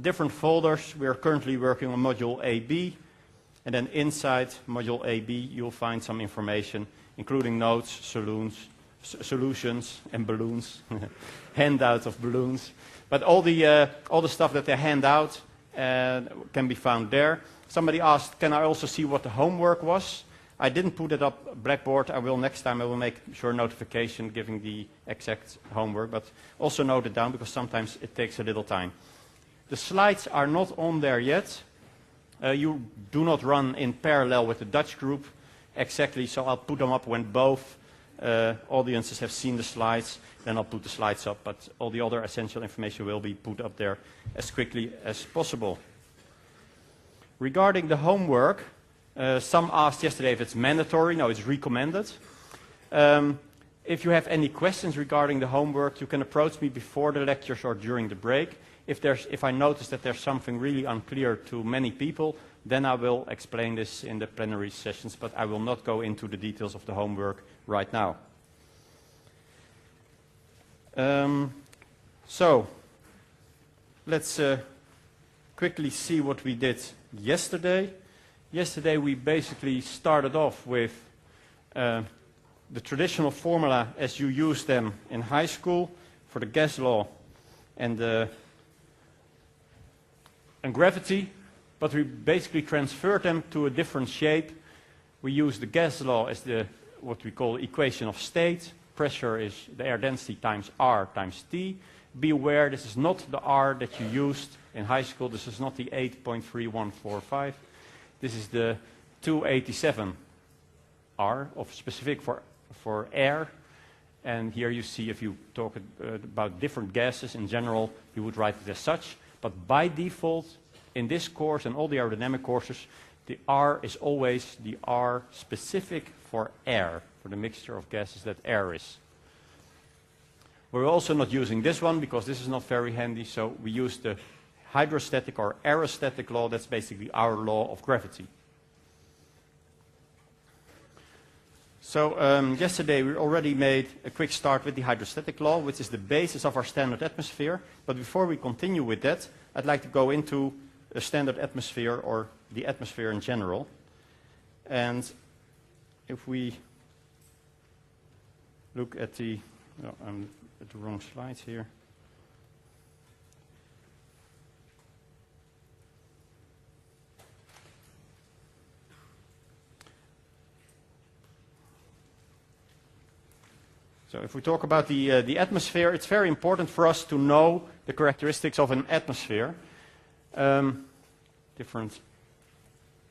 different folders. We are currently working on module AB, and then inside module AB you'll find some information, including notes, solutions, and balloons, handouts of balloons. But all the stuff that they hand out can be found there. Somebody asked, can I also see what the homework was? I didn't put it up Blackboard. I will next time. I will make sure notification giving the exact homework, but also note it down because sometimes it takes a little time. The slides are not on there yet. You do not run in parallel with the Dutch group exactly, so I'll put them up when both audiences have seen the slides. Then I'll put the slides up, but all the other essential information will be put up there as quickly as possible. Regarding the homework, some asked yesterday if it's mandatory. No, it's recommended. If you have any questions regarding the homework, you can approach me before the lectures or during the break. If I notice that there's something really unclear to many people, then I will explain this in the plenary sessions, but I will not go into the details of the homework right now. So, let's quickly see what we did yesterday. Yesterday we basically started off with the traditional formula as you use them in high school for the gas law and gravity, but we basically transferred them to a different shape. We use the gas law as what we call equation of state. Pressure is the air density times R times T. Be aware this is not the R that you used in high school. This is not the 8.3145. This is the 287 R of specific for air. And here you see if you talk about different gases in general, you would write it as such. But by default, in this course and all the aerodynamic courses, the R is always the R specific for air, for the mixture of gases that air is. We're also not using this one because this is not very handy, so we use the hydrostatic or aerostatic law. That's basically our law of gravity. So yesterday we already made a quick start with the hydrostatic law, which is the basis of our standard atmosphere. But before we continue with that, I'd like to go into a standard atmosphere or the atmosphere in general. And if we look at the, oh, I'm at the wrong slides here. So if we talk about the atmosphere, it's very important for us to know the characteristics of an atmosphere. Different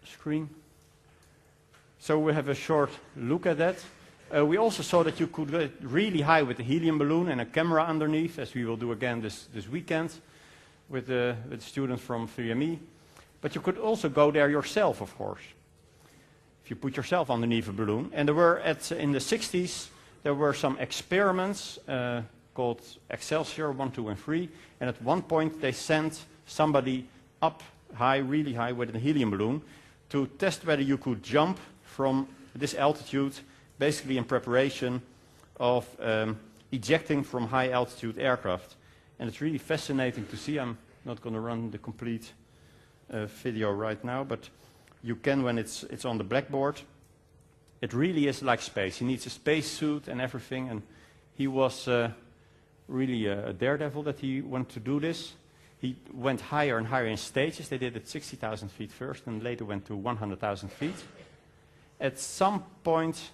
screen. So we have a short look at that. We also saw that you could go really high with the helium balloon and a camera underneath, as we will do again this weekend with the students from 3ME. But you could also go there yourself, of course, if you put yourself underneath a balloon. And there were, in the 60s, there were some experiments called Excelsior 1, 2, and 3. And at one point, they sent somebody up high, really high, with a helium balloon to test whether you could jump from this altitude, basically in preparation of ejecting from high-altitude aircraft. And it's really fascinating to see. I'm not going to run the complete video right now, but you can when it's on the blackboard. It really is like space. He needs a space suit and everything, and he was really a daredevil that he went to do this. He went higher and higher in stages. They did it 60,000 feet first, and later went to 100,000 feet. At some point,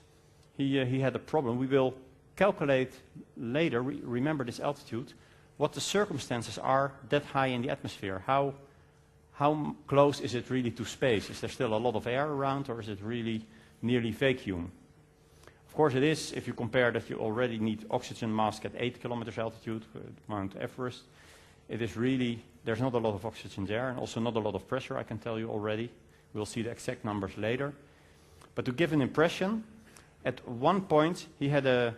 he had a problem. We will calculate later, remember this altitude, what the circumstances are that high in the atmosphere. How close is it really to space? Is there still a lot of air around, or is it really nearly vacuum? Of course it is, if you compare that you already need oxygen mask at 8 kilometers altitude, Mount Everest. It is really, there's not a lot of oxygen there, and also not a lot of pressure, I can tell you already. We'll see the exact numbers later. But to give an impression, at one point he had a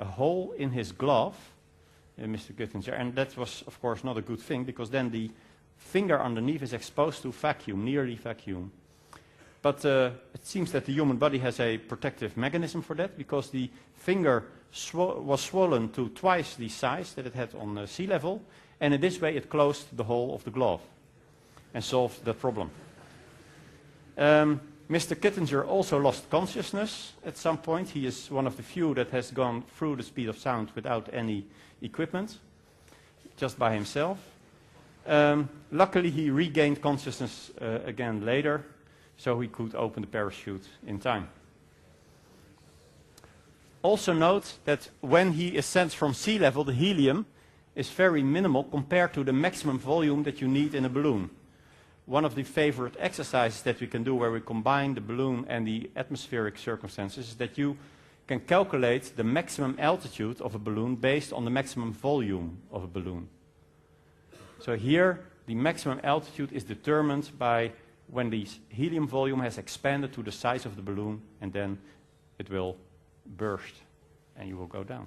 hole in his glove, Mr. Guttinger, and that was of course not a good thing, because then the finger underneath is exposed to vacuum, nearly vacuum. But it seems that the human body has a protective mechanism for that, because the finger was swollen to twice the size that it had on sea level, And in this way, it closed the hole of the glove and solved the problem. Mr. Kittinger also lost consciousness at some point. He is one of the few that has gone through the speed of sound without any equipment, just by himself. Luckily, he regained consciousness again later, so he could open the parachute in time. Also note that when he ascends from sea level, the helium is very minimal compared to the maximum volume that you need in a balloon. One of the favorite exercises that we can do where we combine the balloon and the atmospheric circumstances is that you can calculate the maximum altitude of a balloon based on the maximum volume of a balloon. So here, the maximum altitude is determined by when the helium volume has expanded to the size of the balloon, and then it will burst and you will go down.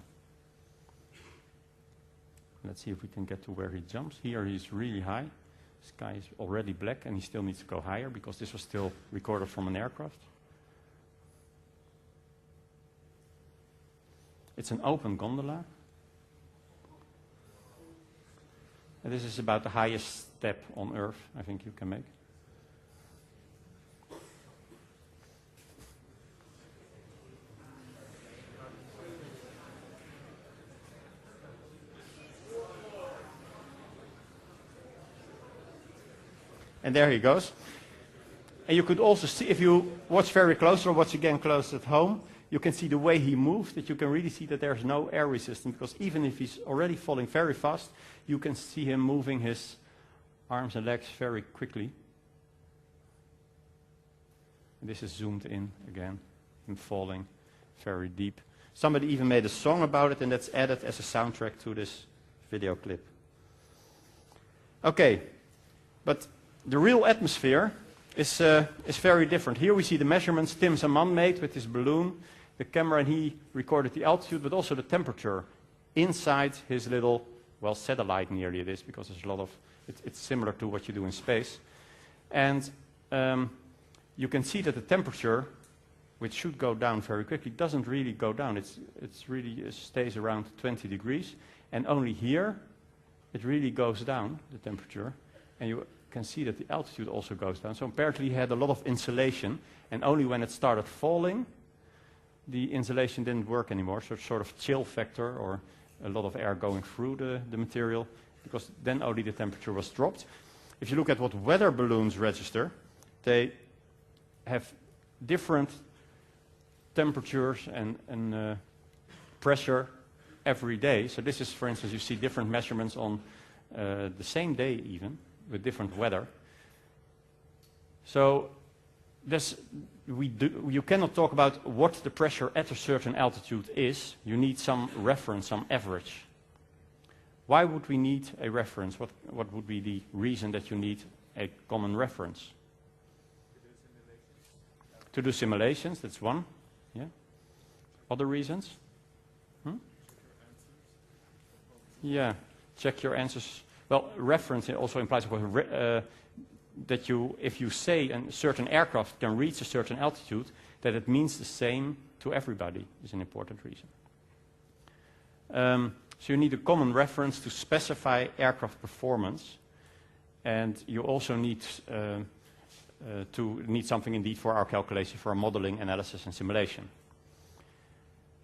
Let's see if we can get to where he jumps. Here he's really high. The sky is already black and he still needs to go higher because this was still recorded from an aircraft. It's an open gondola. And this is about the highest step on Earth I think you can make. And there he goes. And you could also see, if you watch very close or watch again close at home, you can see the way he moves, that you can really see that there's no air resistance, because even if he's already falling very fast, you can see him moving his arms and legs very quickly. And this is zoomed in again, him falling very deep. Somebody even made a song about it, and that's added as a soundtrack to this video clip. Okay, but the real atmosphere is very different. Here we see the measurements Tim Zaman made with his balloon, the camera, and he recorded the altitude, but also the temperature inside his little, well, satellite nearly it is, because there's a lot of, it's similar to what you do in space. And you can see that the temperature, which should go down very quickly, doesn't really go down. It's really stays around 20 degrees. And only here, it really goes down, the temperature. And you can see that the altitude also goes down. So apparently he had a lot of insulation, and only when it started falling, the insulation didn't work anymore. So it's sort of chill factor, or a lot of air going through the material, because then only the temperature was dropped. If you look at what weather balloons register, they have different temperatures and pressure every day. So this is, for instance, you see different measurements on the same day even, with different weather. So this, you cannot talk about what the pressure at a certain altitude is. You need some reference, some average. Why would we need a reference? What would be the reason that you need a common reference? To do simulations, that's one. Yeah. Other reasons? Yeah, check your answers. Well, reference also implies, of course, that if you say a certain aircraft can reach a certain altitude, that it means the same to everybody is an important reason. So you need a common reference to specify aircraft performance, and you also need something indeed for our calculation, for our modeling, analysis, and simulation.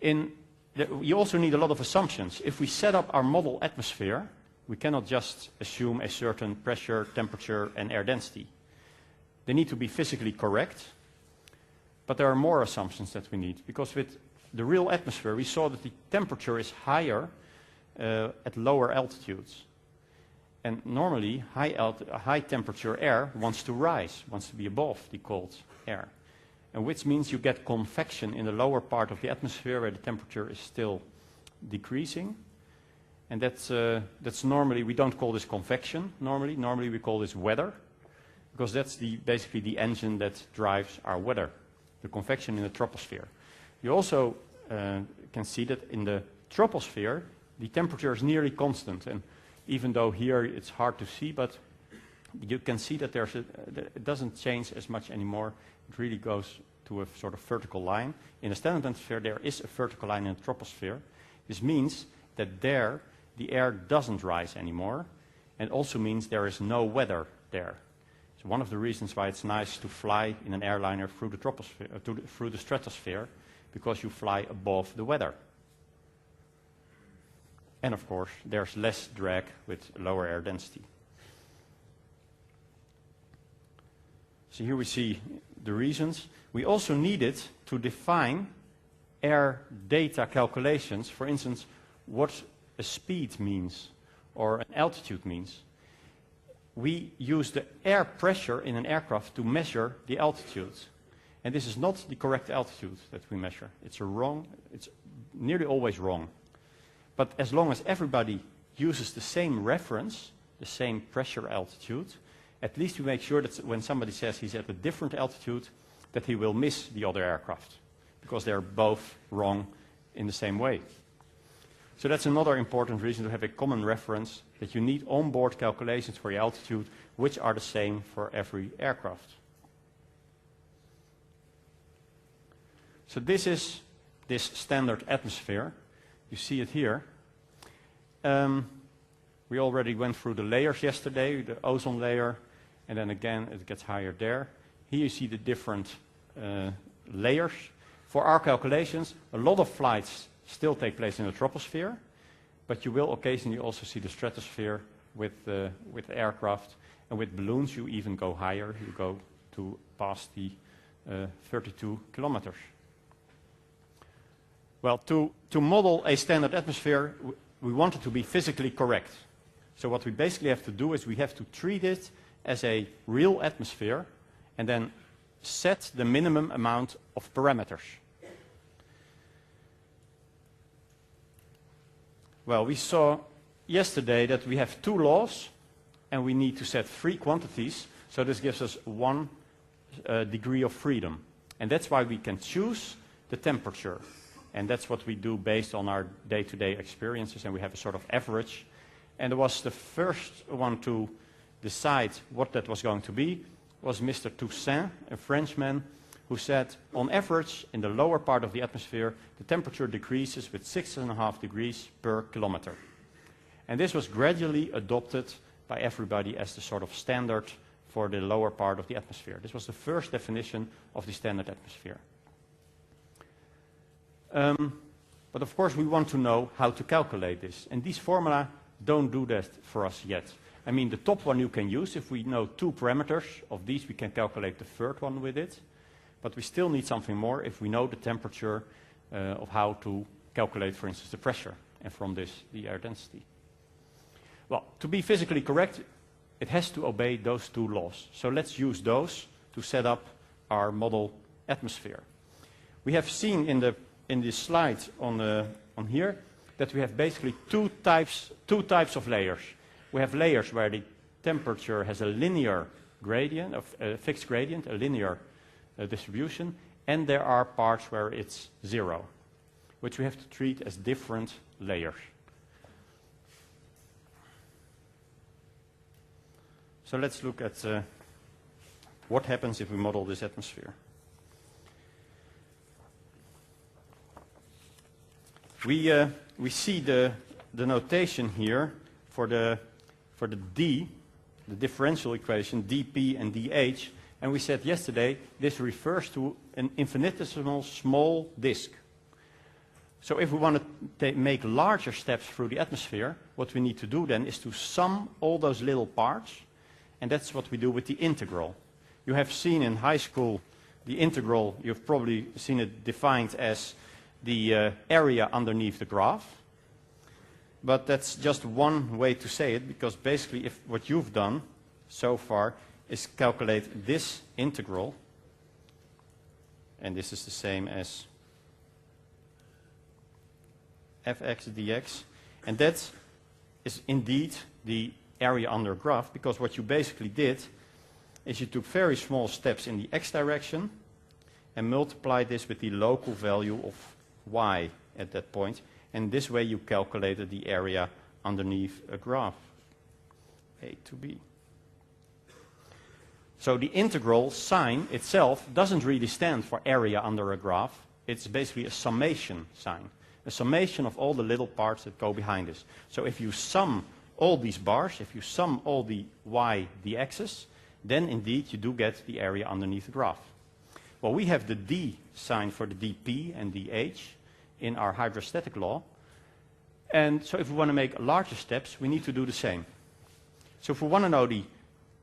You also need a lot of assumptions. If we set up our model atmosphere, we cannot just assume a certain pressure, temperature, and air density. They need to be physically correct, but there are more assumptions that we need, because with the real atmosphere, we saw that the temperature is higher at lower altitudes. And normally, high temperature air wants to rise, wants to be above the cold air. And which means you get convection in the lower part of the atmosphere where the temperature is still decreasing. And that's normally, we don't call this convection normally. Normally we call this weather, because that's basically the engine that drives our weather, the convection in the troposphere. You also can see that in the troposphere, the temperature is nearly constant. And even though here it's hard to see, but you can see that it doesn't change as much anymore. It really goes to a sort of vertical line. In the standard atmosphere, there is a vertical line in the troposphere. This means that there, the air doesn't rise anymore, and also means there is no weather there. So one of the reasons why it's nice to fly in an airliner through the troposphere, through the stratosphere, because you fly above the weather. And of course, there's less drag with lower air density. So here we see the reasons. We also needed to define air data calculations, for instance, what a speed means or an altitude means. We use the air pressure in an aircraft to measure the altitude. And this is not the correct altitude that we measure. It's nearly always wrong. But as long as everybody uses the same reference, the same pressure altitude, at least we make sure that when somebody says he's at a different altitude, that he will miss the other aircraft, because they're both wrong in the same way. So that's another important reason to have a common reference, that you need onboard calculations for your altitude, which are the same for every aircraft. So this is this standard atmosphere. You see it here. We already went through the layers yesterday, the ozone layer, and then again it gets higher there. Here you see the different layers. For our calculations, a lot of flights still take place in the troposphere, but you will occasionally also see the stratosphere with aircraft, and with balloons you even go higher. You go to past the 32 kilometers. Well, to model a standard atmosphere, we want it to be physically correct. So what we basically have to do is we have to treat it as a real atmosphere and then set the minimum amount of parameters. Well, we saw yesterday that we have 2 laws and we need to set 3 quantities, so this gives us 1 degree of freedom. And that's why we can choose the temperature. And that's what we do based on our day-to-day experiences, and we have a sort of average. And it was the first one to decide what that was going to be was Mr. Toussaint, a Frenchman, who said, on average, in the lower part of the atmosphere, the temperature decreases with 6.5 degrees per kilometer. And this was gradually adopted by everybody as the sort of standard for the lower part of the atmosphere. This was the first definition of the standard atmosphere. But of course we want to know how to calculate this, and these formula don't do that for us yet. I mean, the top one you can use. If we know 2 parameters of these, we can calculate the third one with it, but we still need something more if we know the temperature of how to calculate, for instance, the pressure, and from this the air density. Well, to be physically correct, it has to obey those 2 laws. So let's use those to set up our model atmosphere. We have seen in this slide on here that we have basically two types of layers. We have layers where the temperature has a linear gradient, a fixed gradient, a linear distribution, and there are parts where it's 0, which we have to treat as different layers. So let's look at what happens if we model this atmosphere. We see the notation here for the D, the differential equation, dP and dH, and we said yesterday this refers to an infinitesimal small disk. So if we want to make larger steps through the atmosphere, what we need to do then is to sum all those little parts, and that's what we do with the integral. You have seen in high school the integral, you've probably seen it defined as the area underneath the graph. But that's just one way to say it, because basically if what you've done so far is calculate this integral, and this is the same as fx dx, and that is indeed the area under a graph, because what you basically did is you took very small steps in the x direction and multiplied this with the local value of y at that point, and this way you calculated the area underneath a graph, A to B. So the integral sign itself doesn't really stand for area under a graph. It's basically a summation sign, a summation of all the little parts that go behind this. So if you sum all these bars, if you sum all the y, the axis, then indeed you do get the area underneath the graph. Well, we have the d sign for the dp and dh in our hydrostatic law. And so if we want to make larger steps, we need to do the same. So if we want to know the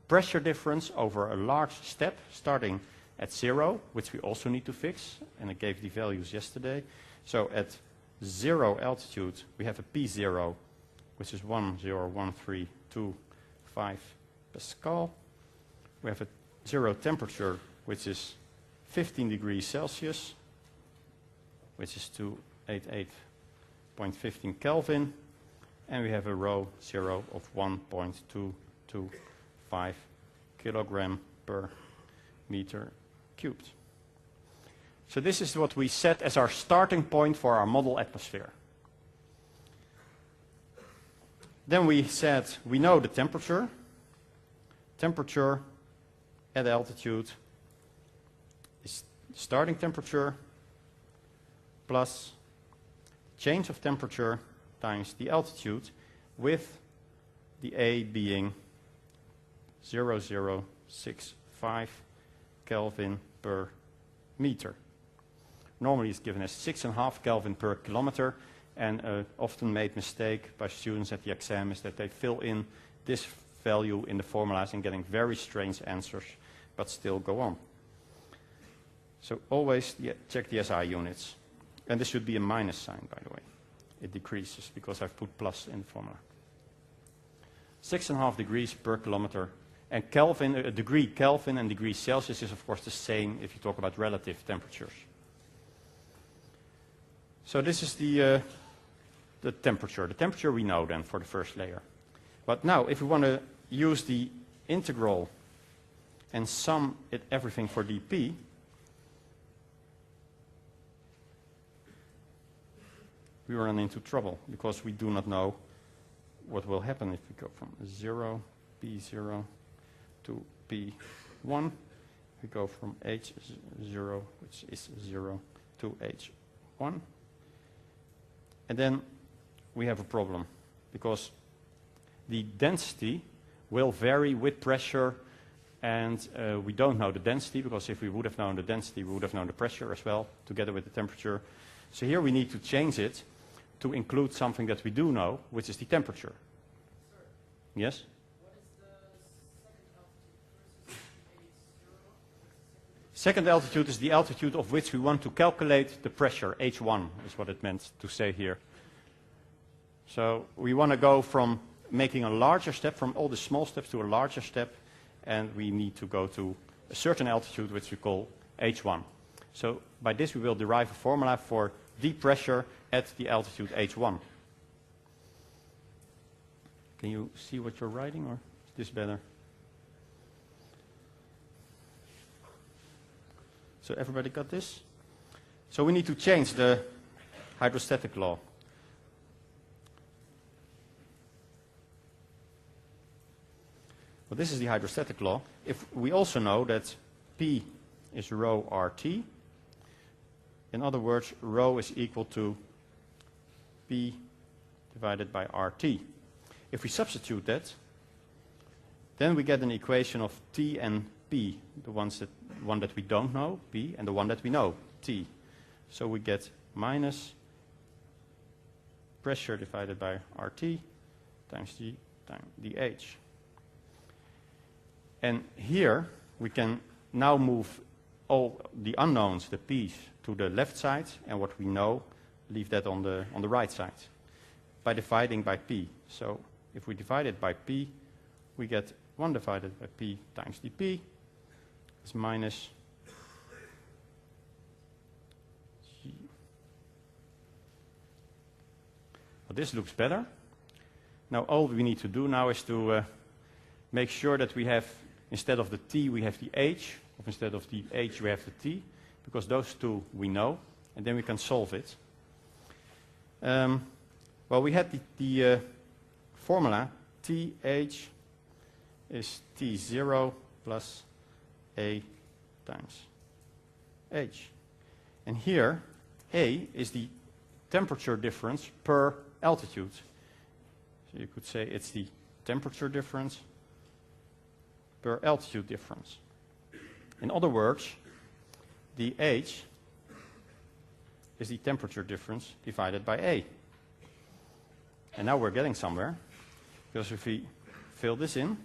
pressure difference over a large step starting at 0, which we also need to fix, and I gave the values yesterday. So at 0 altitude, we have a P0, which is 10132.5 Pascal. We have a 0 temperature, which is 15 degrees Celsius, which is 288.15 Kelvin. And we have a rho 0 of 1.225 kilogram per meter cubed. So this is what we set as our starting point for our model atmosphere. Then we said we know the temperature. Temperature at altitude is starting temperature plus change of temperature times the altitude, with the A being 0065 Kelvin per meter. Normally it's given as 6.5 Kelvin per kilometer, and an often made mistake by students at the exam is that they fill in this value in the formulas and getting very strange answers, but still go on. So always check the SI units. And this should be a minus sign, by the way. It decreases because I've put plus in the formula. 6.5 degrees per kilometer. And Kelvin, a degree Kelvin and degree Celsius is of course the same if you talk about relative temperatures. So this is the temperature. The temperature we know then for the first layer. But now if we want to use the integral and sum it everything for dp, we run into trouble because we do not know what will happen if we go from 0, P0 to P1. We go from H0, which is 0, to H1. And then we have a problem because the density will vary with pressure, and we don't know the density, because if we would have known the density, we would have known the pressure as well, together with the temperature. So here we need to change it to include something that we do know, which is the temperature. Sir, yes? what is the Second second altitude versus H8? altitude is the altitude of which we want to calculate the pressure. H1 is what it meant to say here. So we want to go from making a larger step, from all the small steps to a larger step, and we need to go to a certain altitude which we call H1. So by this we will derive a formula for deep pressure at the altitude H1. Can you see what you're writing, or is this better? So everybody got this? So we need to change the hydrostatic law. Well, this is the hydrostatic law. If we also know that P is rho RT. In other words, rho is equal to P divided by RT. If we substitute that, then we get an equation of T and P, the one that we don't know, P, and the one that we know, T. So we get minus pressure divided by RT times G times dH. And here we can now move all the unknowns, the P's, to the left side, and what we know, leave that on the right side by dividing by P. So if we divide it by P, we get 1 divided by P times dP is minus G. Well, this looks better. Now all we need to do now is to make sure that we have, instead of the T, we have the H, or instead of the H, we have the T, because those two we know, and then we can solve it. Well, we had the formula TH is T0 plus A times H. And here, A is the temperature difference per altitude. So So you could say it's the temperature difference per altitude difference. In other words, the H is the temperature difference divided by A. And now we're getting somewhere, because if we fill this in,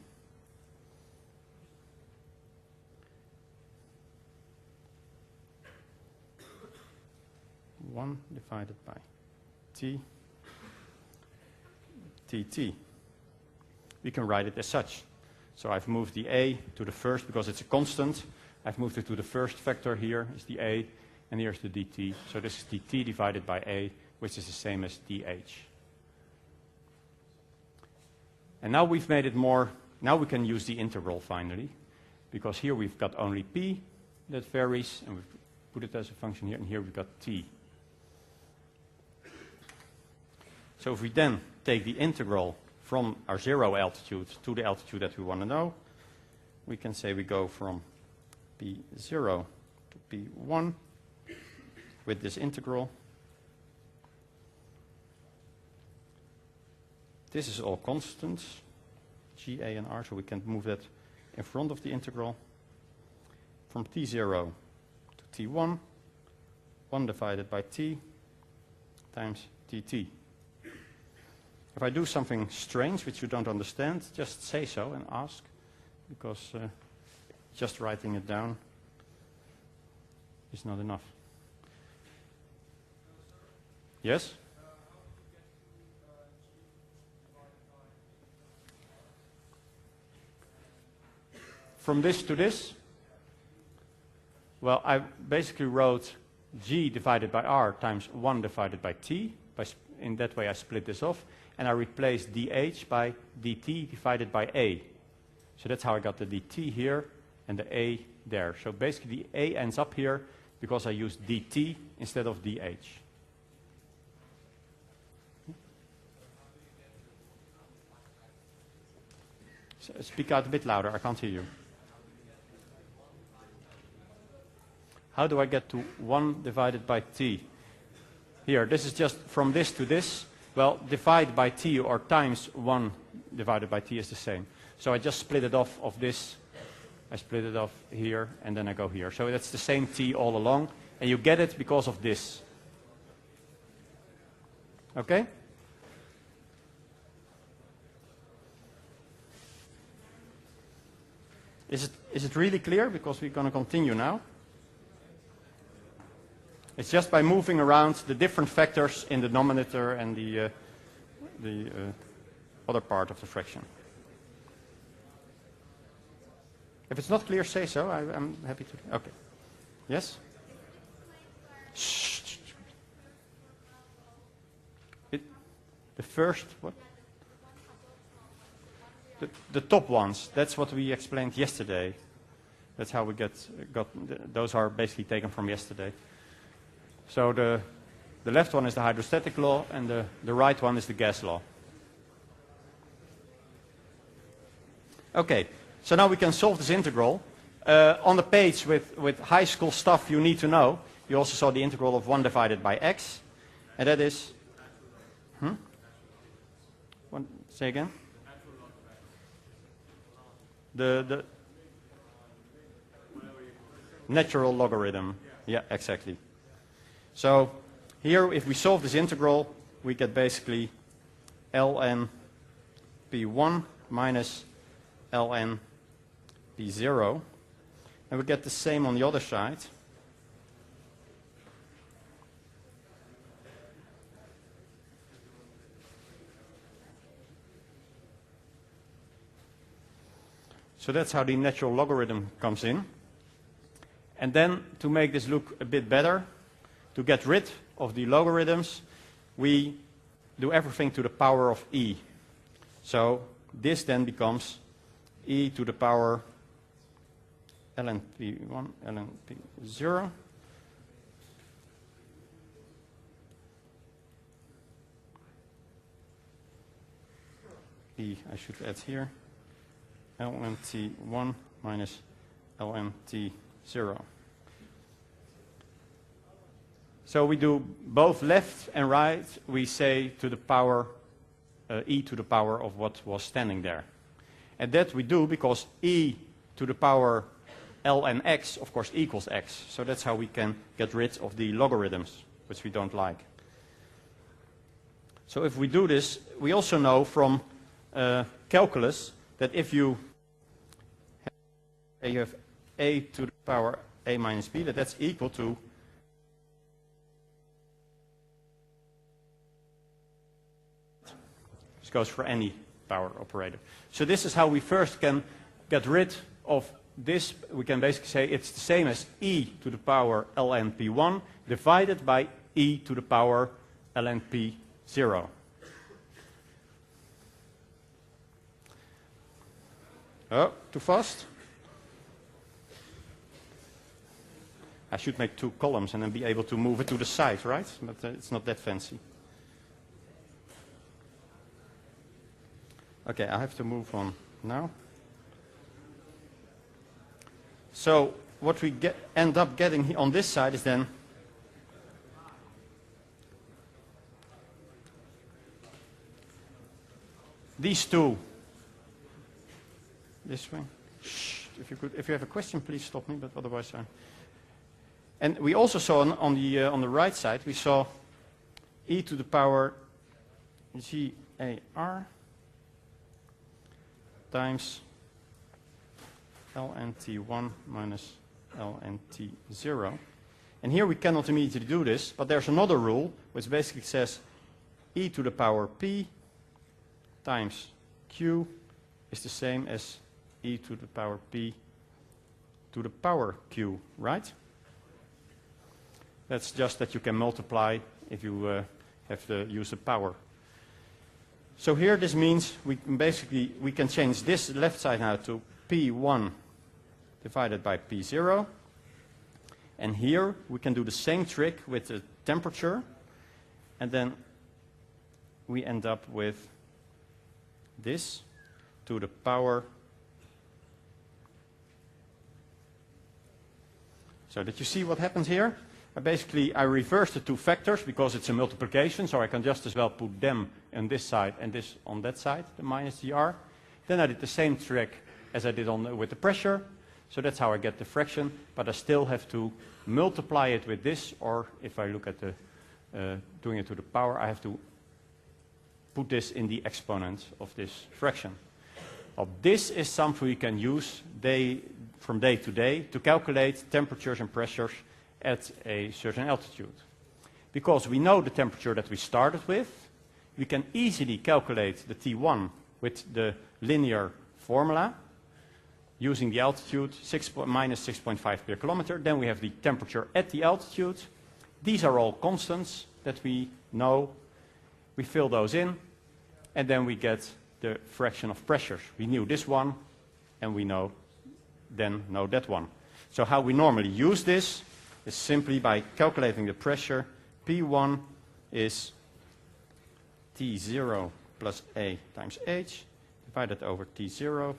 one divided by T dt. We can write it as such. So I've moved the A to the first because it's a constant. I've moved it to the first vector here is the A, and here's the dt. So this is dt divided by A, which is the same as dH. And now we've made it more, now we can use the integral finally, because here we've got only P that varies, and we've put it as a function here, and here we've got T. So if we then take the integral from our 0 altitude to the altitude that we want to know, we can say we go from P0 to P1 with this integral. This is all constants, G, A, and R, so we can move that in front of the integral. From T0 to T1, 1 divided by T times dt. If I do something strange which you don't understand, just say so and ask, because just writing it down is not enough. Yes? From this to this? Well, I basically wrote G divided by R times 1 divided by T. In that way I split this off. And I replaced dH by dt divided by A. So that's how I got the dt here and the A there. So basically the A ends up here because I used dt instead of dH. So speak out a bit louder, I can't hear you. How do I get to 1 divided by T? Here, this is just from this to this. Well, divide by T or times 1 divided by T is the same. So I just split it off of this. I split it off here, and then I go here. So that's the same T all along, and you get it because of this. Okay? Is it really clear? Because we're going to continue now. It's just by moving around the different factors in the denominator and the other part of the fraction. If it's not clear, say so. I'm happy to. Okay. Yes? Shh. The first, what? The top ones. That's what we explained yesterday. That's how we got those are basically taken from yesterday. So the left one is the hydrostatic law, and the right one is the gas law. Okay, so now we can solve this integral. On the page with high school stuff you need to know, you also saw the integral of 1 divided by x, and that is... Say again? The natural logarithm. Yeah, exactly. So here, if we solve this integral, we get basically ln p1 minus ln p0. And we get the same on the other side. So that's how the natural logarithm comes in. And then, to make this look a bit better, to get rid of the logarithms, we do everything to the power of e. So this then becomes e to the power ln p1, ln p0. E I should add here. ln t1 minus ln t0. So we do both left and right. We say to the power e to the power of what was standing there. And that we do because e to the power ln x, of course, equals x. So that's how we can get rid of the logarithms, which we don't like. So if we do this, we also know from calculus that if you have a to the power a minus b, that's equal to this goes for any power operator. So this is how we first can get rid of this. We can basically say it's the same as e to the power ln p1 divided by e to the power ln p0. Oh, too fast? I should make 2 columns and then be able to move it to the side, right? But it's not that fancy. Okay, I have to move on now. So what we end up getting on this side is then these two. This way. Shh, if you have a question, please stop me. But otherwise, and we also saw on the right side, we saw e to the power gar times ln t1 minus ln t0. And here we cannot immediately do this, but there's another rule which basically says e to the power p times q is the same as e to the power p to the power q, right? That's just that you can multiply if you have to use the power. So here this means we can change this left side now to p1 divided by p0. And here we can do the same trick with the temperature. And then we end up with this to the power. So did you see what happens here? I reverse the 2 factors because it's a multiplication, so I can just as well put them on this side and this on that side, the minus gr. Then I did the same trick as I did with the pressure, so that's how I get the fraction, but I still have to multiply it with this, or if I look at the doing it to the power, I have to put this in the exponent of this fraction. Well, this is something we can use from day to day to calculate temperatures and pressures at a certain altitude. Because we know the temperature that we started with, we can easily calculate the T1 with the linear formula using the altitude minus 6.5 per kilometer. Then we have the temperature at the altitude. These are all constants that we know. We fill those in, and then we get the fraction of pressures. We knew this one, and we know that one. So how we normally use this is simply by calculating the pressure. P1 is T0 plus A times H divided over T0,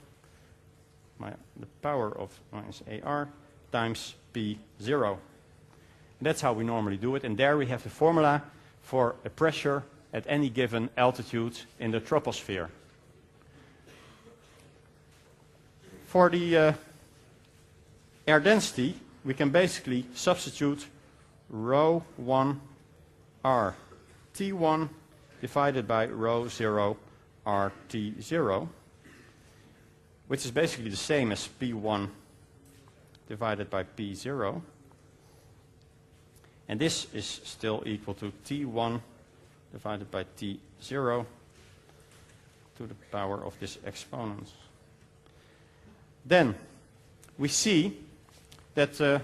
the power of minus AR, times P0. And that's how we normally do it. And there we have the formula for a pressure at any given altitude in the troposphere. For the air density, we can basically substitute rho 1 R T1 divided by rho 0 R T0, which is basically the same as P1 divided by P0. And this is still equal to T1 divided by T0 to the power of this exponent. Then we see that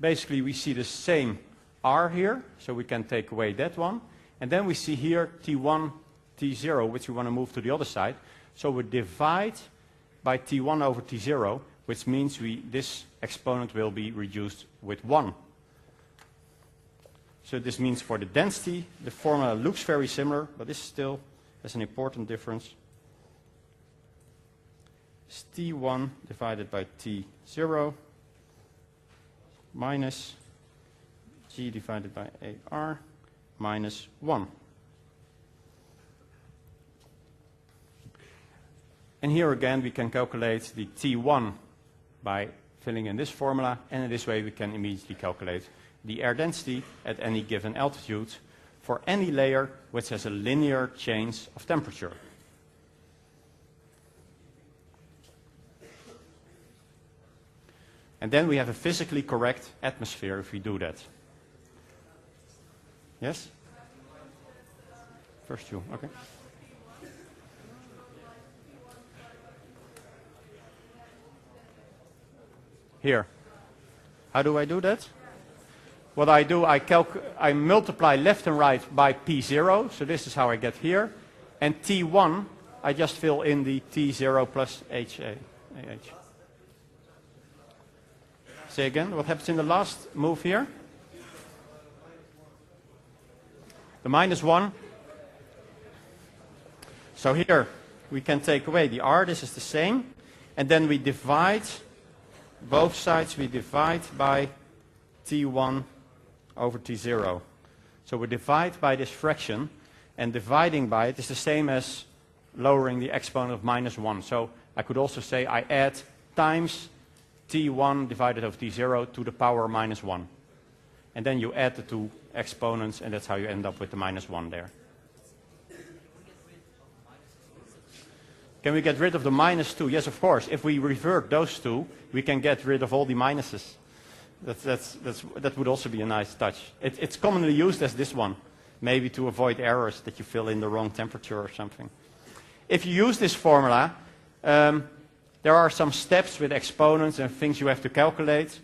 basically we see the same R here, so we can take away that one. And then we see here T1, T0, which we want to move to the other side. So we divide by T1 over T0, which means this exponent will be reduced with 1. So this means for the density, the formula looks very similar, but this still has an important difference. It's T1 divided by T0 minus G divided by AR minus 1. And here again we can calculate the T1 by filling in this formula, and in this way we can immediately calculate the air density at any given altitude for any layer which has a linear change of temperature. And then we have a physically correct atmosphere if we do that. Yes? First you, okay. Here. How do I do that? What I do, I multiply left and right by P0, so this is how I get here. And T1, I just fill in the T0 plus HA. Say again, what happens in the last move here? The -1. So here we can take away the R, this is the same. And then we divide, both sides we divide by T1 over T0. So we divide by this fraction, and dividing by it is the same as lowering the exponent of -1. So I could also say I add times T1 divided over T0 to the power -1. And then you add the two exponents, and that's how you end up with the -1 there. Can we get rid of the -2? Yes, of course. If we revert those two, we can get rid of all the minuses. That would also be a nice touch. It's commonly used as this one, maybe to avoid errors that you fill in the wrong temperature or something. If you use this formula, there are some steps with exponents and things you have to calculate.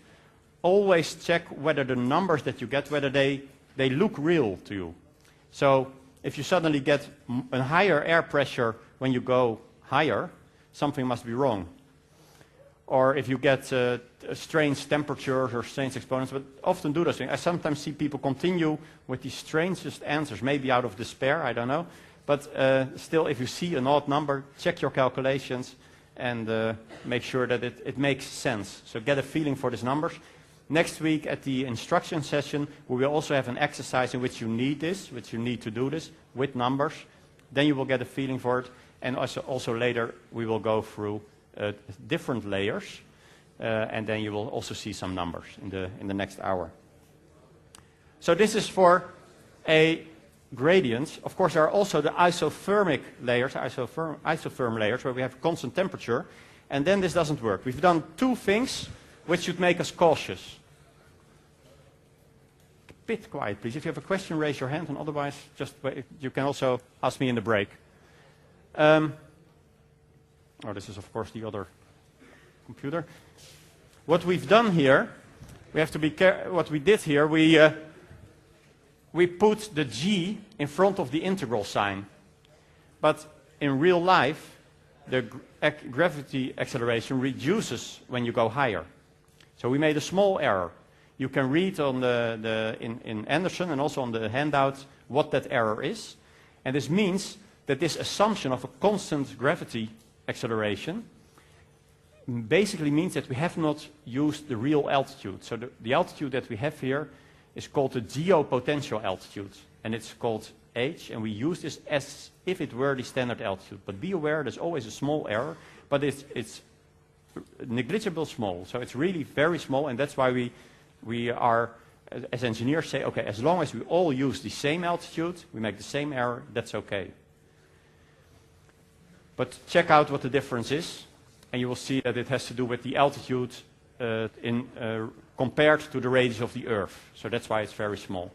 Always check whether the numbers that you get, whether they look real to you. So if you suddenly get a higher air pressure when you go higher, something must be wrong. Or if you get strange temperatures or strange exponents, but often do those things. I sometimes see people continue with the strangest answers, maybe out of despair, I don't know. But still, if you see an odd number, check your calculations and make sure that it makes sense. So get a feeling for these numbers. Next week at the instruction session, we will also have an exercise in which you need this, which you need to do this with numbers. Then you will get a feeling for it. And also later, we will go through different layers, and then you will also see some numbers in the next hour. So this is for a gradient. Of course, there are also the isothermic layers, isotherm layers, where we have constant temperature, and then this doesn't work. We've done two things which should make us cautious. A bit quiet, please. If you have a question, raise your hand, and otherwise, just you can also ask me in the break. This is, of course, the other computer. What we've done here, we have to be careful. What we did here, we put the G in front of the integral sign. But in real life, the gravity acceleration reduces when you go higher. So we made a small error. You can read on in Anderson and also on the handout what that error is. And this means that this assumption of a constant gravity acceleration basically means that we have not used the real altitude. So the altitude that we have here is called the geopotential altitude, and it's called h, and we use this as if it were the standard altitude. But be aware, there's always a small error, but it's negligible small, so it's really very small, and that's why we are, as engineers, say, okay, as long as we all use the same altitude, we make the same error, that's okay. But check out what the difference is, and you will see that it has to do with the altitude compared to the radius of the Earth. So that's why it's very small.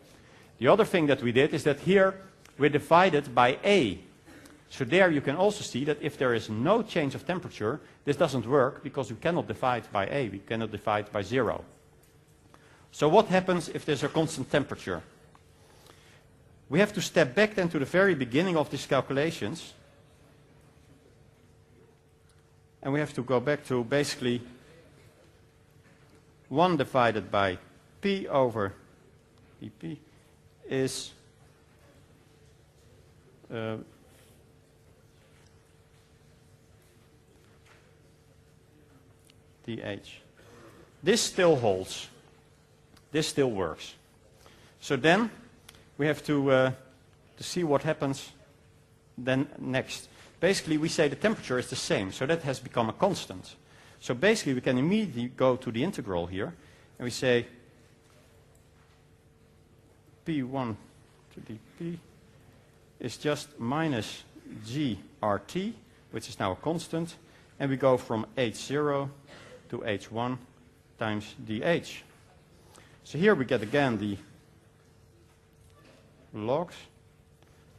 The other thing that we did is that here we divided by A. So there you can also see that if there is no change of temperature, this doesn't work because we cannot divide by A. We cannot divide by 0. So what happens if there's a constant temperature? We have to step back then to the very beginning of these calculations. And we have to go back to basically 1 divided by P over dP is dH. This still holds. This still works. So then we have to see what happens then next. basically we say the temperature is the same, so that has become a constant. So basically we can immediately go to the integral here, and we say P1 to dP is just minus GRT, which is now a constant, and we go from H0 to H1 times dH. So here we get again the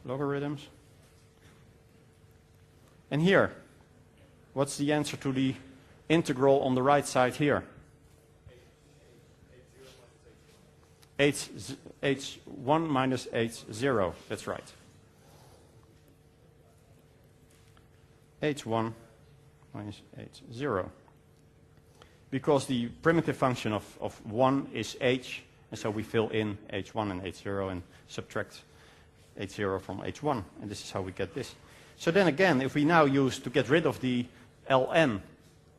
logarithms. And here, what's the answer to the integral on the right side here? H1 minus H0, that's right. H1 minus H0. Because the primitive function of 1 is H, and so we fill in H1 and H0 and subtract H0 from H1, and this is how we get this. So then again, if we now use, to get rid of the ln,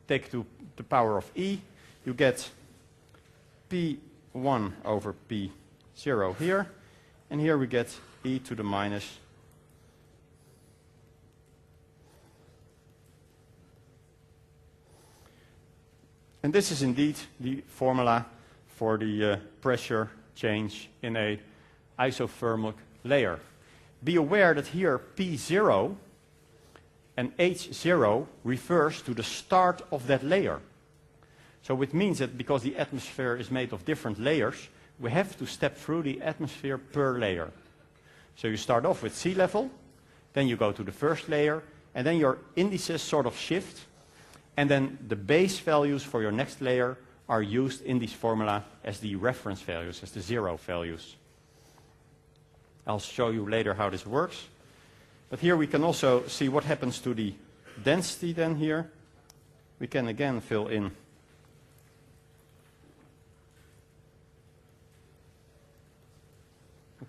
take to the power of e, you get P1 over P0 here, and here we get e to the minus and this is indeed the formula for the pressure change in a isothermal layer. Be aware that here P0 and H0 refers to the start of that layer. So it means that because the atmosphere is made of different layers, we have to step through the atmosphere per layer. So you start off with sea level, then you go to the first layer, and then your indices sort of shift, and then the base values for your next layer are used in this formula as the reference values, as the zero values. I'll show you later how this works. But here we can also see what happens to the density then here. We can again fill in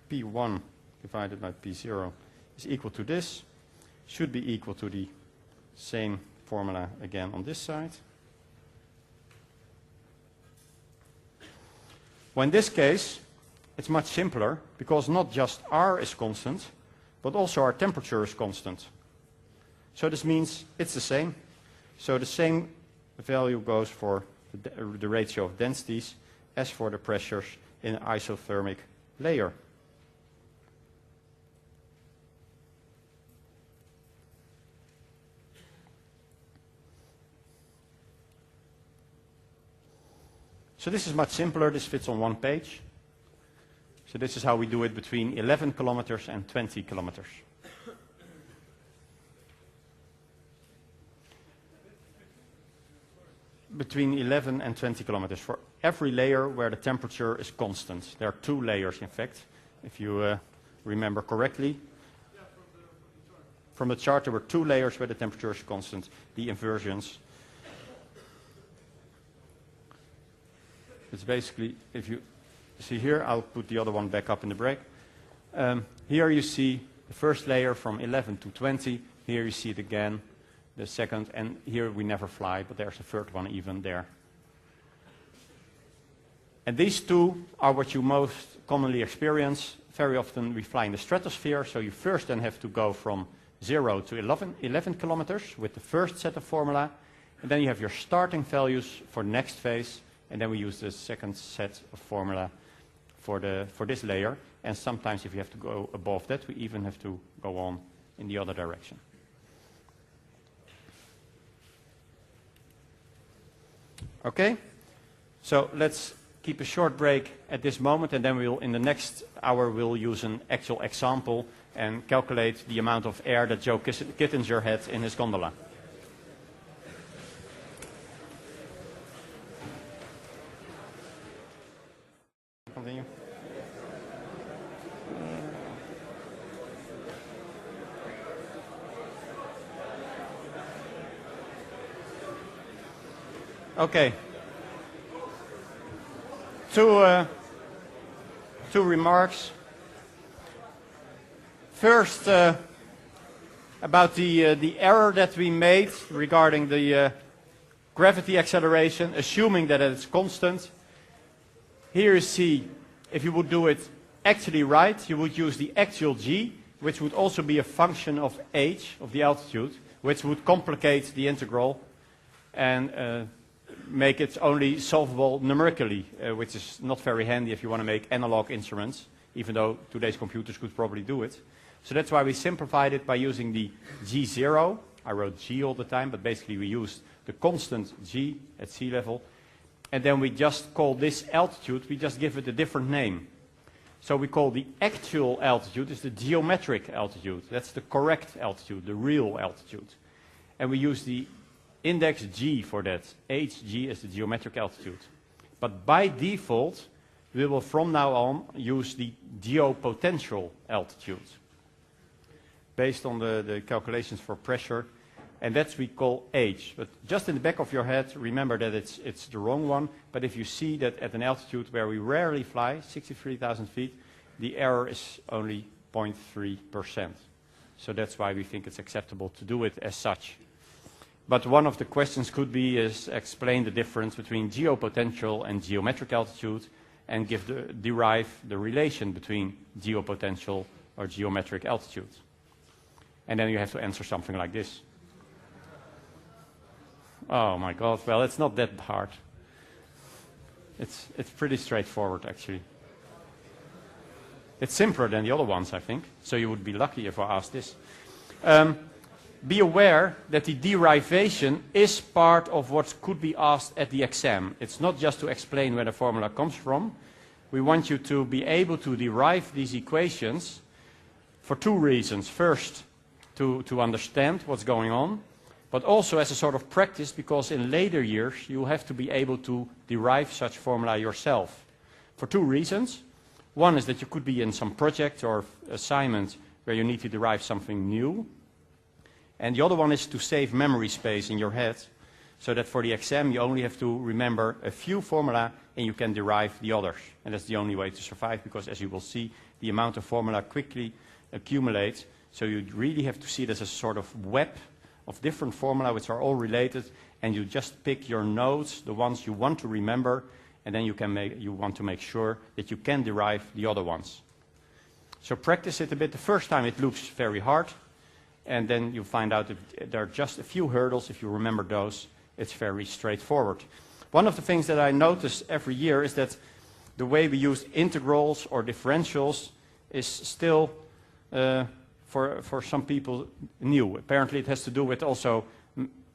P1 divided by P0 is equal to this. Should be equal to the same formula again on this side. Well, in this case, it's much simpler because not just R is constant, but also our temperature is constant. So this means it's the same. So the same value goes for the ratio of densities as for the pressures in an isothermic layer. So this is much simpler. This fits on one page. So this is how we do it between 11 kilometers and 20 kilometers. Between 11 and 20 kilometers for every layer where the temperature is constant. There are two layers, in fact, if you remember correctly. From the chart, there were two layers where the temperature is constant, the inversions. It's basically, if you see here, I'll put the other one back up in the break. Here you see the first layer from 11 to 20. Here you see it again, the second, and here we never fly, but there's a third one even there. And these two are what you most commonly experience. Very often we fly in the stratosphere, so you first then have to go from 0 to 11 kilometers with the first set of formula, and then you have your starting values for the next phase, and then we use the second set of formula for this layer. And sometimes if you have to go above that, we even have to go on in the other direction. Okay, so let's keep a short break at this moment, and then we'll, in the next hour, we'll use an actual example and calculate the amount of air that Joe Kittinger had in his gondola. Continue. Okay. Two remarks. First, about the error that we made regarding the gravity acceleration, assuming that it's constant. Here you see, if you would do it actually right, you would use the actual g, which would also be a function of h, of the altitude, which would complicate the integral and make it only solvable numerically, which is not very handy if you want to make analog instruments, even though today's computers could probably do it. So that's why we simplified it by using the g0. I wrote g all the time, but basically we used the constant g at sea level. And then we just call this altitude, we just give it a different name. So we call the actual altitude is the geometric altitude. That's the correct altitude, the real altitude. And we use the index g for that. hg is the geometric altitude. But by default, we will from now on use the geopotential altitude based on the calculations for pressure. And that's we call h. But just in the back of your head, remember that it's the wrong one. But if you see that at an altitude where we rarely fly, 63,000 feet, the error is only 0.3%. So that's why we think it's acceptable to do it as such. But one of the questions could be is explain the difference between geopotential and geometric altitude and derive the relation between geopotential or geometric altitude. And then you have to answer something like this. Oh my God, well, it's not that hard. It's pretty straightforward, actually. It's simpler than the other ones, I think. So you would be lucky if I asked this. Be aware that the derivation is part of what could be asked at the exam. It's not just to explain where the formula comes from. We want you to be able to derive these equations for two reasons. First, to understand what's going on, but also as a sort of practice, because in later years you have to be able to derive such formula yourself. For two reasons. One is that you could be in some project or assignment where you need to derive something new. And the other one is to save memory space in your head, so that for the exam you only have to remember a few formula and you can derive the others. And that's the only way to survive, because as you will see, the amount of formula quickly accumulates. So you really have to see it as a sort of web of different formula which are all related, and you just pick your nodes, the ones you want to remember, and then you want to make sure that you can derive the other ones. So practice it a bit. The first time it looks very hard, and then you find out that there are just a few hurdles. If you remember those, it's very straightforward. One of the things that I notice every year is that the way we use integrals or differentials is still for some people new. Apparently it has to do with also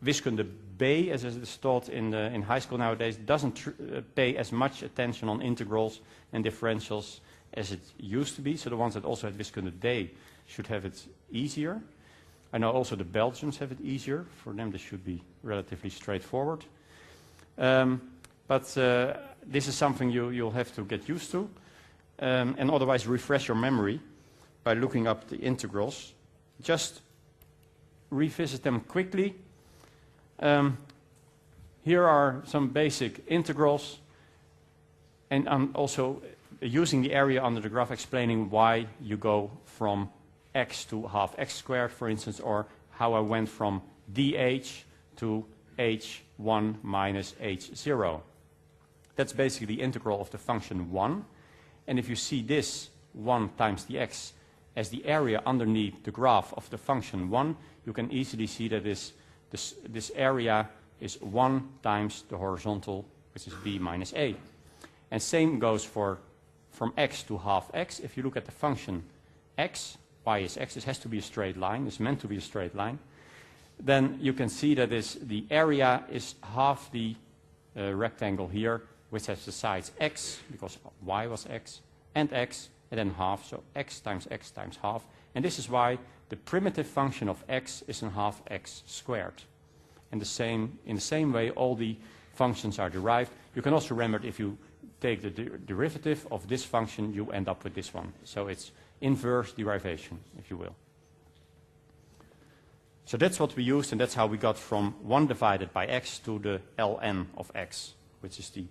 wiskunde B, as it is taught in high school nowadays, doesn't pay as much attention on integrals and differentials as it used to be. So the ones that also had wiskunde D should have it easier. I know also the Belgians have it easier. For them this should be relatively straightforward. But this is something you'll have to get used to. And otherwise refresh your memory by looking up the integrals. Just revisit them quickly. Here are some basic integrals, and I'm also using the area under the graph explaining why you go from x to half x squared, for instance, or how I went from dh to h1 minus h0. That's basically the integral of the function 1. And if you see this 1 times the x as the area underneath the graph of the function 1, you can easily see that this area is 1 times the horizontal, which is b minus a. And same goes from x to half x. If you look at the function x, y is x, this has to be a straight line, it's meant to be a straight line, then you can see that the area is half the rectangle here, which has the sides x, because y was x, and then half, so x times half. And this is why the primitive function of x is in half x squared. And in the same way, all the functions are derived. You can also remember if you take the derivative of this function, you end up with this one. So it's inverse derivation, if you will. So that's what we used, and that's how we got from 1 divided by x to the ln of x, which is the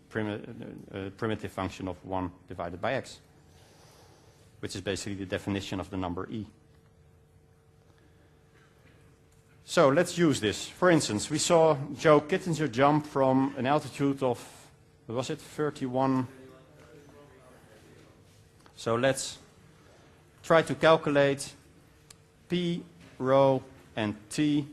primitive function of 1 divided by x, which is basically the definition of the number e. So let's use this. For instance, we saw Joe Kittinger jump from an altitude of, what was it, 31? So let's try to calculate P, rho, and T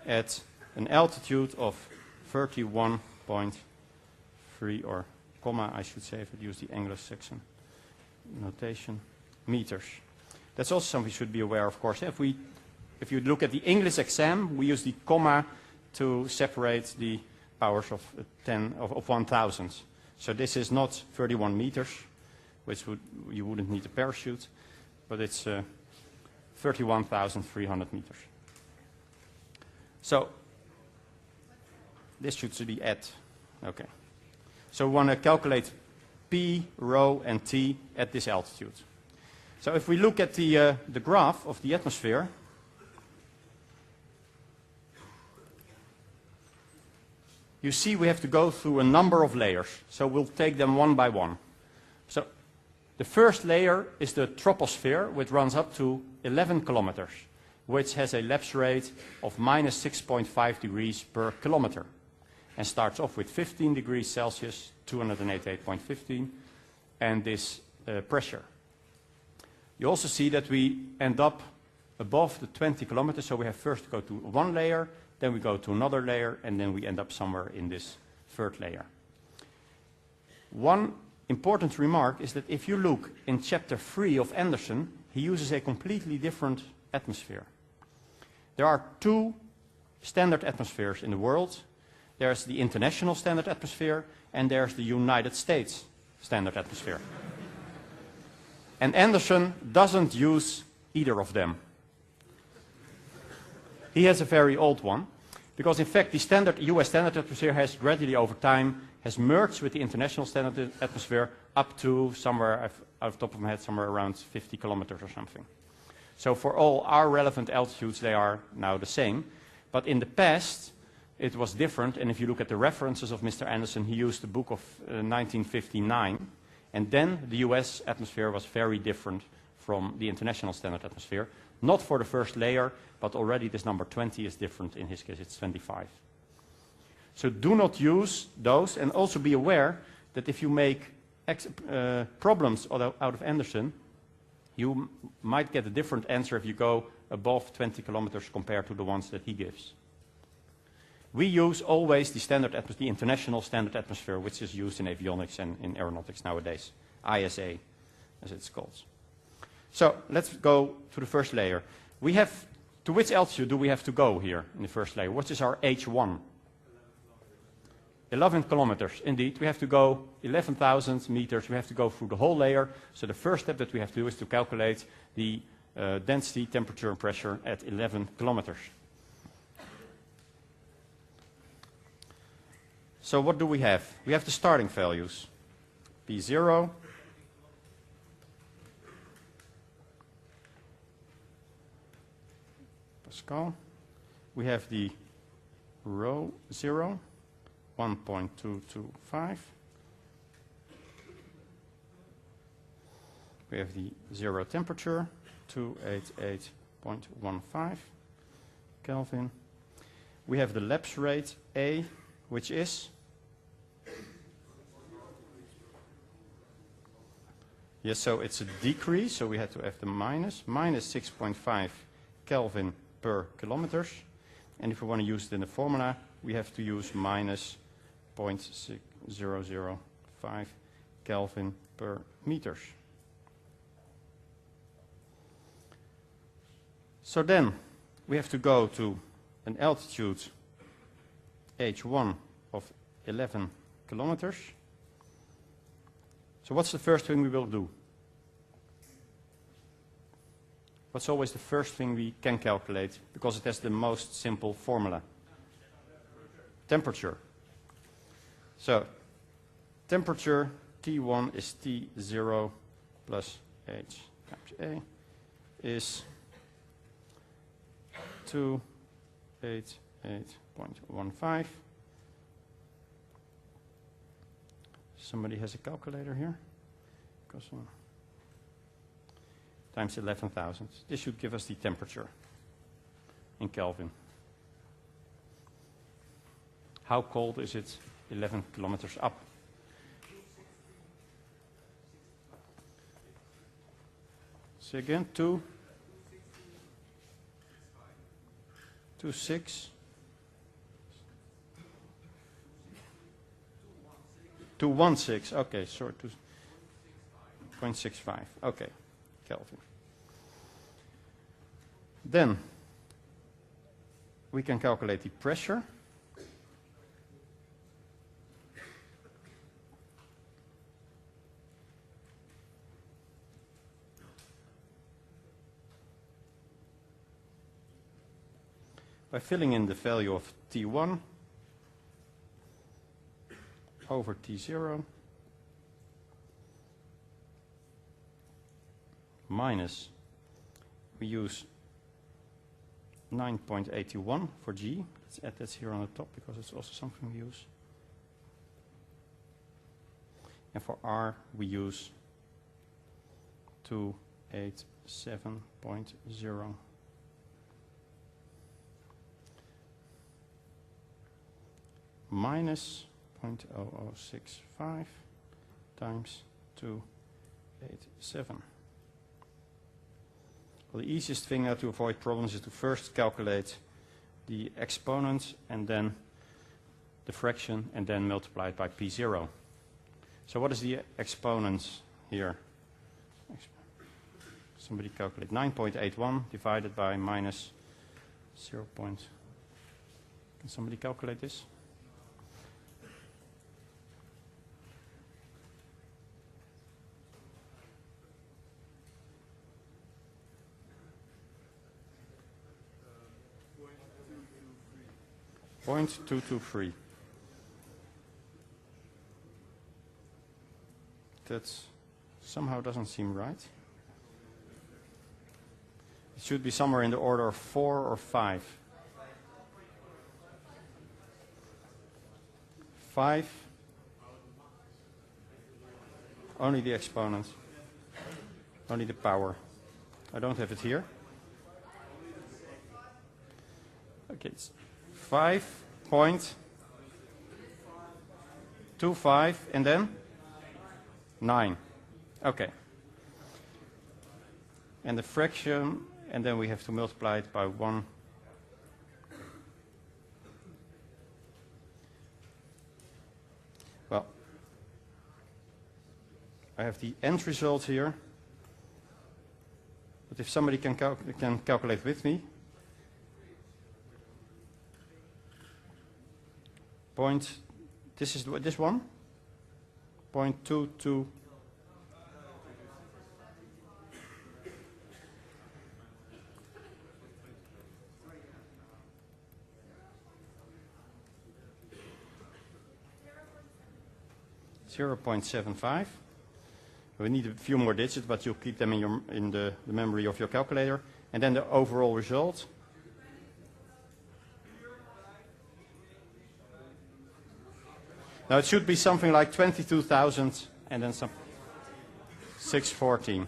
at an altitude of 31.3, or comma, I should say, if I use the Anglo-Saxon notation, meters. That's also something we should be aware of course. If you look at the English exam, we use the comma to separate the powers of 1000. So this is not 31 meters, which you wouldn't need a parachute, but it's 31,300 meters. So this should be at, okay. So we want to calculate P, rho, and T at this altitude. So if we look at the graph of the atmosphere, you see we have to go through a number of layers. So we'll take them one by one. So the first layer is the troposphere, which runs up to 11 kilometers, which has a lapse rate of minus 6.5 degrees per kilometer, and starts off with 15 degrees Celsius, 288.15, and this pressure. You also see that we end up above the 20 kilometers, so we have first to go to one layer, then we go to another layer, and then we end up somewhere in this third layer. One important remark is that if you look in chapter 3 of Anderson, he uses a completely different atmosphere. There are two standard atmospheres in the world. There's the international standard atmosphere, and there's the United States standard atmosphere. And Anderson doesn't use either of them. He has a very old one, because in fact the standard US standard atmosphere has gradually over time has merged with the international standard atmosphere up to somewhere, out of the top of my head, somewhere around 50 kilometers or something. So for all our relevant altitudes, they are now the same. But in the past, it was different. And if you look at the references of Mr. Anderson, he used the book of 1959. And then the US atmosphere was very different from the international standard atmosphere. Not for the first layer, but already this number 20 is different. In his case, it's 25. So do not use those, and also be aware that if you make problems out of Anderson, you might get a different answer if you go above 20 kilometers compared to the ones that he gives. We use always the standard atmosphere, the international standard atmosphere, which is used in avionics and in aeronautics nowadays, ISA, as it's called. So let's go to the first layer. We have, to which altitude do we have to go here in the first layer? What is our H1? 11 kilometers, indeed. We have to go 11,000 meters. We have to go through the whole layer. So the first step that we have to do is to calculate the density, temperature, and pressure at 11 kilometers. So what do we have? We have the starting values. P0, Pascal. We have the rho 0, 1.225. We have the zero temperature, 288.15 Kelvin. We have the lapse rate A, which is? Yes, so it's a decrease, so we had to have the minus 6.5 Kelvin per kilometers. And if we want to use it in the formula, we have to use minus 0.005 Kelvin per meters. So then we have to go to an altitude H1 of 11 kilometers. So what's the first thing we will do? What's always the first thing we can calculate, because it has the most simple formula? Temperature. So temperature T1 is T0 plus H times A is 288.15. Somebody has a calculator here? Times 11,000. This should give us the temperature in Kelvin. How cold is it 11 kilometers up? Say again, 26. 216. Okay, sorry. 2.65. Okay, Kelvin. Then we can calculate the pressure. By filling in the value of T1 over T0 minus, we use 9.81 for G. Let's add that here on the top because it's also something we use. And for R we use 287.0. Minus 0.0065 times 287. Well, the easiest thing to avoid problems is to first calculate the exponent and then the fraction and then multiply it by P0. So what is the exponent here? Somebody calculate 9.81 divided by minus 0. Can somebody calculate this? 0.223. That somehow doesn't seem right. It should be somewhere in the order of 4 or 5. 5. Only the exponent. Only the power. I don't have it here. Okay, it's 5.25 and then 9. Okay. And the fraction, and then we have to multiply it by 1. Well, I have the end result here. But if somebody can calculate with me, this is this one, 0.22. .75. We need a few more digits, but you'll keep them in the memory of your calculator. And then the overall result. Now it should be something like 22,000 and then some 614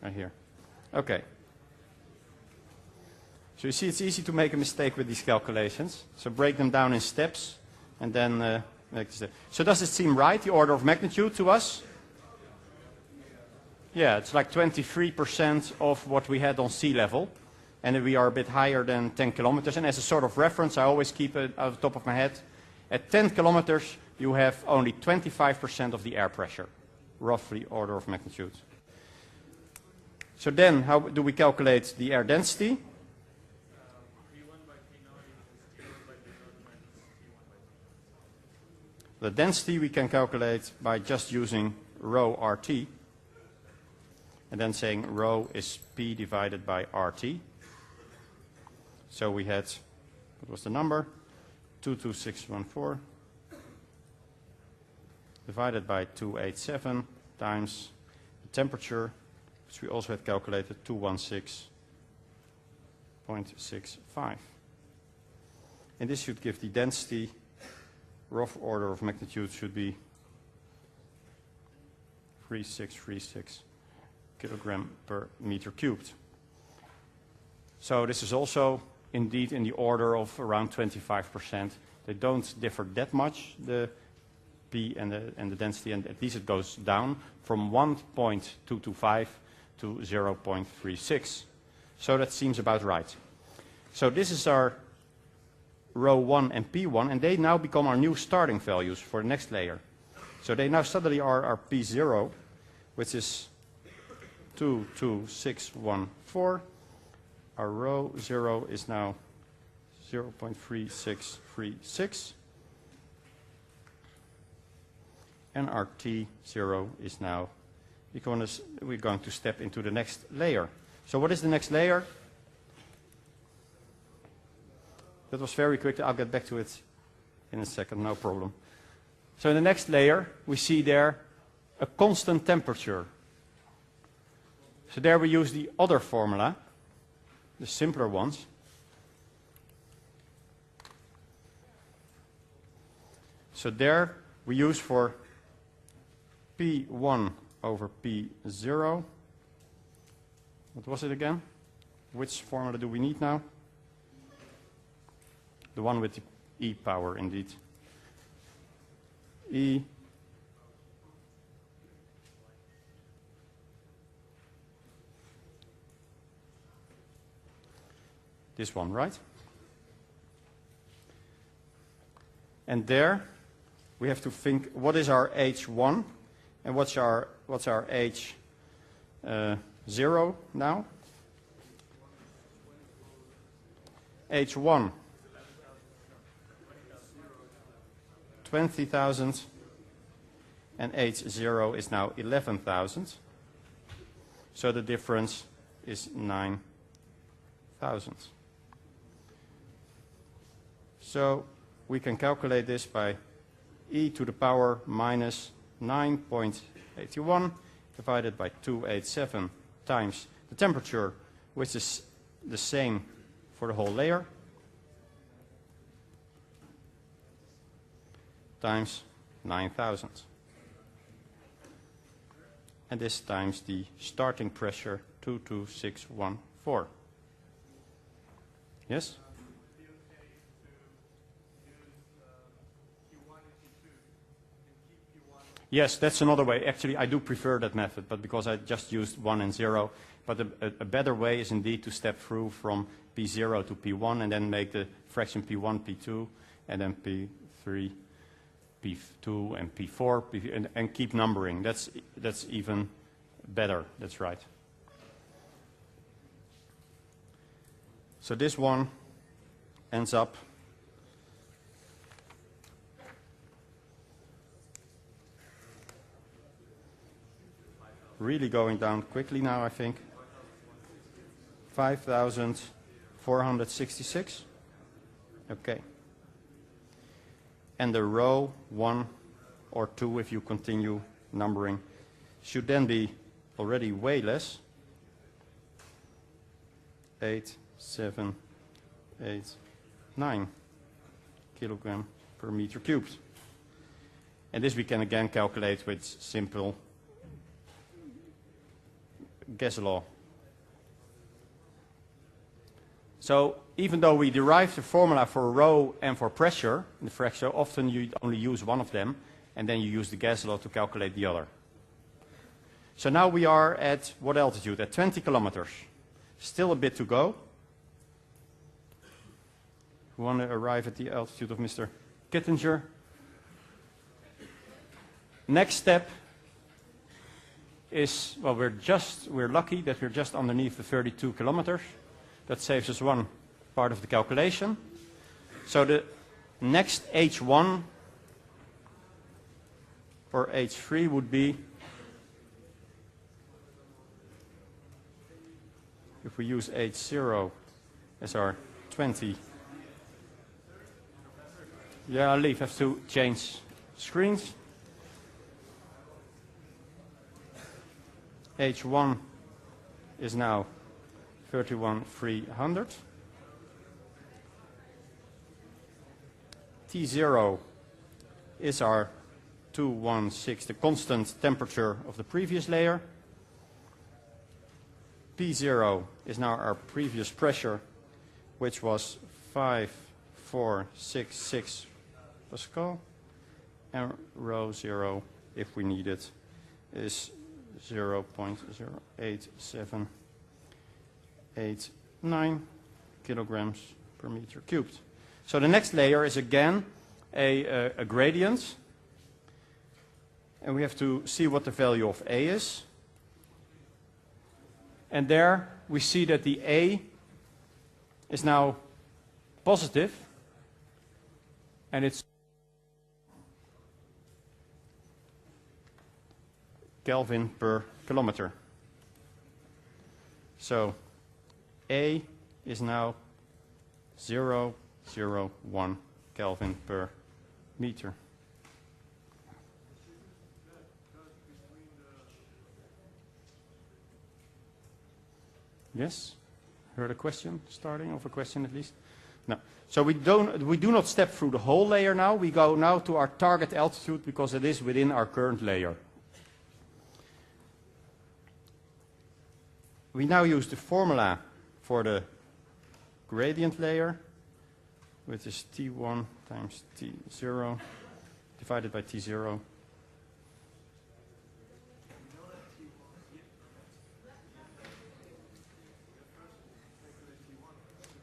right here. Okay. So you see it's easy to make a mistake with these calculations. So break them down in steps and then make the step. So does it seem right, the order of magnitude to us? Yeah, it's like 23% of what we had on sea level. And we are a bit higher than 10 kilometers. And as a sort of reference, I always keep it out of the top of my head. At 10 kilometers, you have only 25% of the air pressure, roughly order of magnitude. So then, how do we calculate the air density? The density we can calculate by just using rho RT, and then saying rho is P divided by RT. So we had, what was the number? 22614 divided by 287 times the temperature, which we also had calculated, 216.65. And this should give the density, rough order of magnitude should be 3636 kilogram per meter cubed. So this is also indeed in the order of around 25%. They don't differ that much, the P and the density, and at least it goes down from 1.225 to 0.36. So that seems about right. So this is our rho 1 and P1, and they now become our new starting values for the next layer. So they now suddenly are our P0, which is 22614. Our rho 0 is now 0.3636. And our T0 is now, we're going to step into the next layer. So what is the next layer? That was very quick. I'll get back to it in a second, no problem. So in the next layer, we see there a constant temperature. So there we use the other formula, the simpler ones. So there we use for P1 over P0. What was it again? Which formula do we need now? The one with the E power, indeed. E this one, right? And there we have to think, what is our H1 and what's our H0 now? H1 20,000 and H0 is now 11,000. So the difference is 9,000. So we can calculate this by e to the power minus 9.81 divided by 287 times the temperature, which is the same for the whole layer, times 9,000. And this times the starting pressure, 22614. Yes? Yes, that's another way. Actually, I do prefer that method, but because I just used 1 and 0. But a better way is indeed to step through from P0 to P1 and then make the fraction P1, P2, and then P3, P2, and P4, and keep numbering. That's even better. That's right. So this one ends up really going down quickly now, I think. 5,466. Okay. And the row 1 or 2, if you continue numbering, should then be already way less. 8, 7, 8, 9 kilogram per meter cubed. And this we can again calculate with simple gas law. So even though we derive the formula for rho and for pressure in the fraction, often you only use one of them, and then you use the gas law to calculate the other. So now we are at what altitude? At 20 kilometers. Still a bit to go. We want to arrive at the altitude of Mr. Kittinger. Next step is, well, we're lucky that we're just underneath the 32 kilometers. That saves us one part of the calculation. So the next H1 or H3 would be, if we use H0 as our 20. Yeah, I'll leave. I have to change screens. H1 is now 31,300. T0 is our 216, the constant temperature of the previous layer. P0 is now our previous pressure, which was 5,466 Pascal. And rho 0, if we need it, is 0.08789 kilograms per meter cubed. So the next layer is again a gradient. And we have to see what the value of A is. And there we see that the A is now positive. And it's Kelvin per kilometer. So A is now 0.001 Kelvin per meter. Yes? Heard a question starting, of a question at least? No. So we do not step through the whole layer now. We go now to our target altitude because it is within our current layer. We now use the formula for the gradient layer, which is T1 times T0 divided by T0.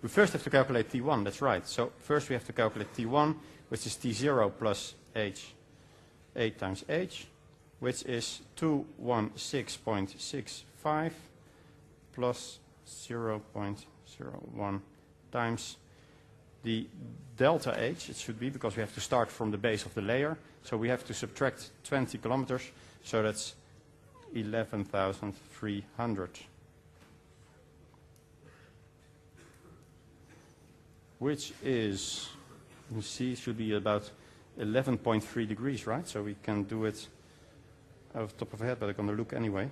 We first have to calculate T1, that's right. So first we have to calculate T1, which is T0 plus H, 8 times H, which is 216.65 plus 0.01 times the delta H, it should be, because we have to start from the base of the layer. So we have to subtract 20 kilometers, so that's 11,300. Which is, you see, should be about 11.3 degrees, right? So we can do it off the top of our head, but I'm going to look anyway.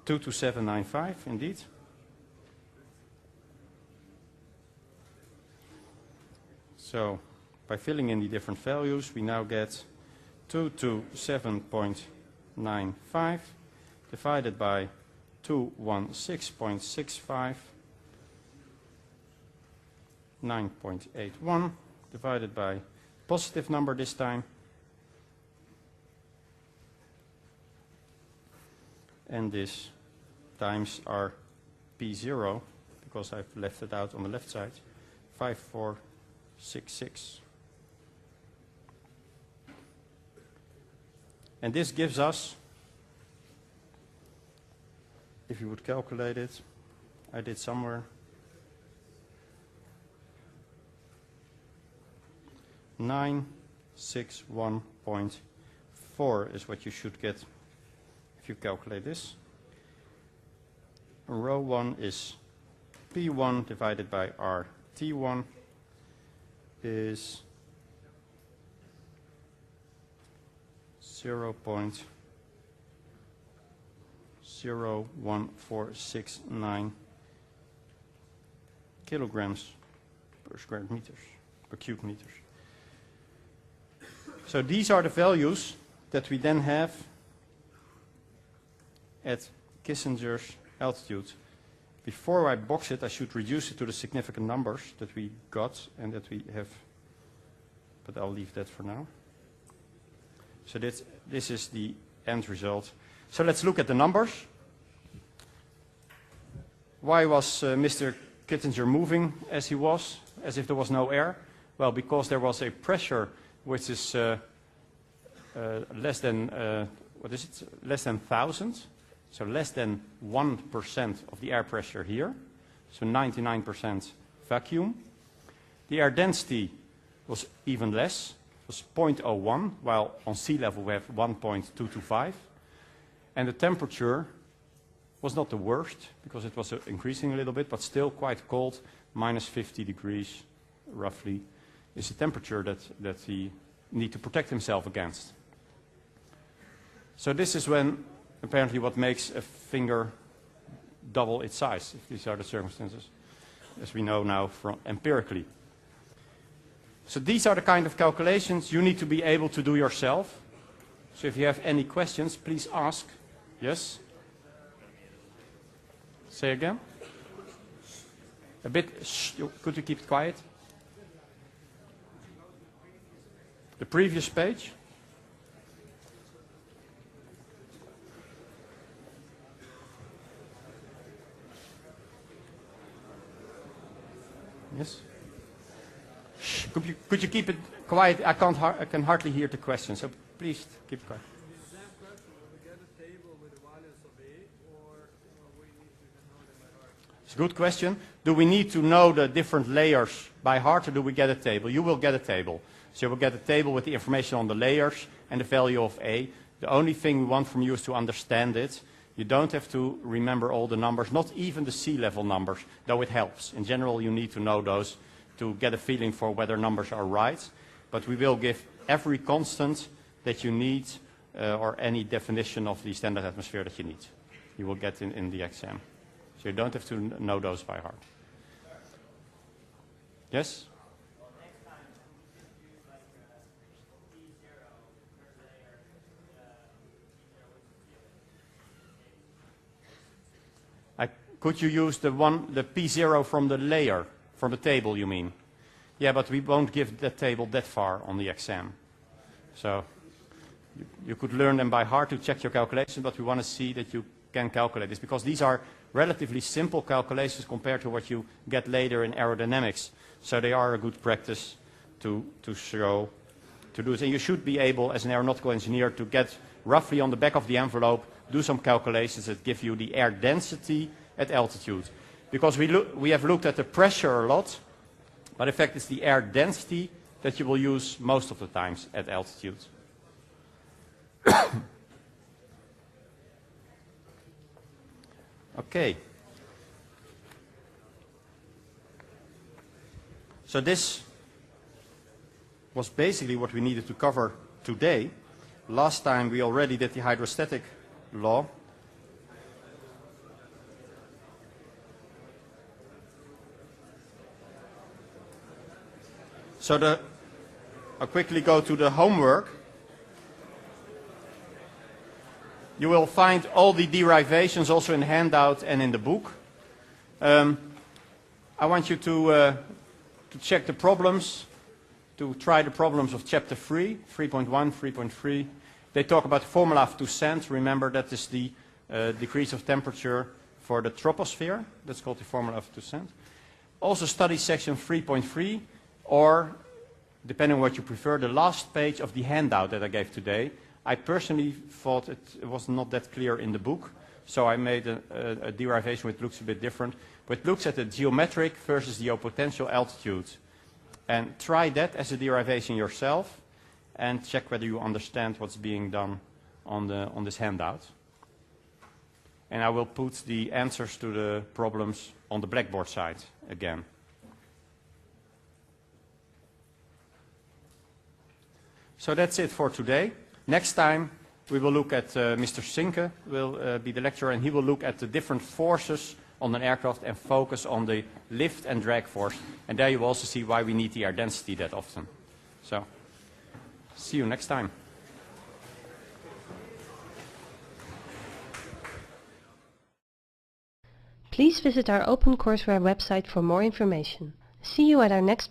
$22795, indeed. So by filling in the different values, we now get 227.95 divided by 216.65, 9.81 divided by positive number this time, and this times our P0, because I've left it out on the left side, 5466. And this gives us, if you would calculate it, I did somewhere, 961.4 is what you should get if you calculate this. Rho 1 is P1 divided by R T1 is 0.01469 kilograms per square meters, per cube meters. So these are the values that we then have at Kissinger's altitude. Before I box it, I should reduce it to the significant numbers that we got and that we have, but I'll leave that for now. So this is the end result. So let's look at the numbers. Why was Mr. Kittinger moving as he was, as if there was no air? Well, because there was a pressure which is less than, less than 1,000. So less than 1% of the air pressure here. So 99% vacuum. The air density was even less. It was 0.01, while on sea level we have 1.225. And the temperature was not the worst, because it was increasing a little bit, but still quite cold. Minus 50 degrees, roughly, is the temperature that he needs to protect himself against. So this is when, apparently, what makes a finger double its size, if these are the circumstances, as we know now from empirically. So these are the kind of calculations you need to be able to do yourself. So if you have any questions, please ask. Yes? Say again? A bit, could you keep it quiet? The previous page? Yes? Shh, could you keep it quiet? I can hardly hear the question, so please keep quiet. It's a good question. Do we need to know the different layers by heart, or do we get a table? You will get a table. So you will get a table with the information on the layers and the value of A. The only thing we want from you is to understand it. You don't have to remember all the numbers, not even the sea level numbers, though it helps. In general, you need to know those to get a feeling for whether numbers are right. But we will give every constant that you need or any definition of the standard atmosphere that you need. You will get in the exam. So you don't have to know those by heart. Yes? Well, next time, you just use like P0 per layer, Could you use the P0 from the layer, from the table, you mean? Yeah, but we won't give that table that far on the exam. So you could learn them by heart to check your calculation, but we want to see that you can calculate this, because these are relatively simple calculations compared to what you get later in aerodynamics. So they are a good practice to show, to do it. And you should be able, as an aeronautical engineer, to get roughly on the back of the envelope, do some calculations that give you the air density at altitude. Because we have looked at the pressure a lot, but in fact it's the air density that you will use most of the times at altitude. Okay. So this was basically what we needed to cover today. Last time we already did the hydrostatic law. So I'll quickly go to the homework. You will find all the derivations also in the handout and in the book. I want you to check the problems, to try the problems of chapter 3, 3.1, 3.3. They talk about the formula of Toussaint. Remember, that is the decrease of temperature for the troposphere. That's called the formula of Toussaint. Also study section 3.3, or, depending on what you prefer, the last page of the handout that I gave today. I personally thought it was not that clear in the book, so I made a derivation which looks a bit different. But it looks at the geometric versus the potential altitude. And try that as a derivation yourself, and check whether you understand what's being done on this handout. And I will put the answers to the problems on the Blackboard side again. So that's it for today. Next time we will look at Mr. Sinke will be the lecturer, and he will look at the different forces on an aircraft and focus on the lift and drag force. And there you will also see why we need the air density that often. So, see you next time. Please visit our OpenCourseware website for more information. See you at our next